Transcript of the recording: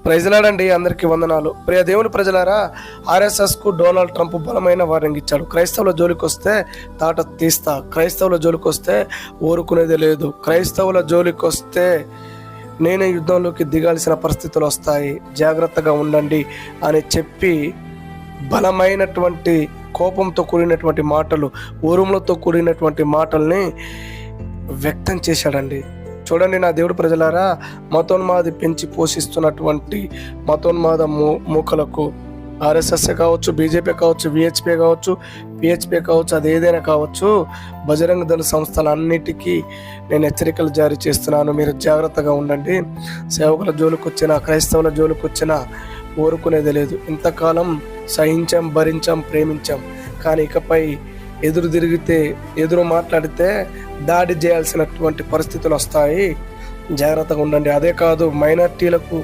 ప్రైజ్లాడండి, అందరికీ వందనాలు. ప్రియ దేవుని ప్రజలారా, ఆర్ఎస్ఎస్కు డొనాల్డ్ ట్రంప్ బలమైన వార్నింగ్ ఇచ్చాడు. క్రైస్తవుల జోలికి వస్తే తాట తీస్తా, క్రైస్తవుల జోలికి వస్తే ఊరుకునేది లేదు, క్రైస్తవుల జోలికి వస్తే నేనే యుద్ధంలోకి దిగాల్సిన పరిస్థితులు వస్తాయి, జాగ్రత్తగా ఉండండి అని చెప్పి బలమైనటువంటి కోపంతో కూడినటువంటి మాటలు, ఊరుములతో కూడినటువంటి మాటల్ని వ్యక్తం చేశాడండి. చూడండి నా దేవుడు ప్రజలారా, మతోన్మాది పెంచి పోషిస్తున్నటువంటి మతోన్మాద మూకలకు ఆర్ఎస్ఎస్ కావచ్చు, బీజేపీ కావచ్చు, విహెచ్పీ కావచ్చు, పిహెచ్పీ కావచ్చు, అది ఏదైనా కావచ్చు, బజరంగ దళ సంస్థలన్నిటికీ నేను హెచ్చరికలు జారీ చేస్తున్నాను. మీరు జాగ్రత్తగా ఉండండి. సేవకుల జోలికి వచ్చినా, క్రైస్తవుల జోలికి వచ్చినా ఊరుకునేది లేదు. ఇంతకాలం సహించాం, భరించాం, ప్రేమించాం, కానీ ఇకపై ఎదురు తిరిగితే, ఎదురు మాట్లాడితే దాడి చేయాల్సినటువంటి పరిస్థితులు వస్తాయి. జాగ్రత్తగా ఉండండి. అదే కాదు, మైనార్టీలకు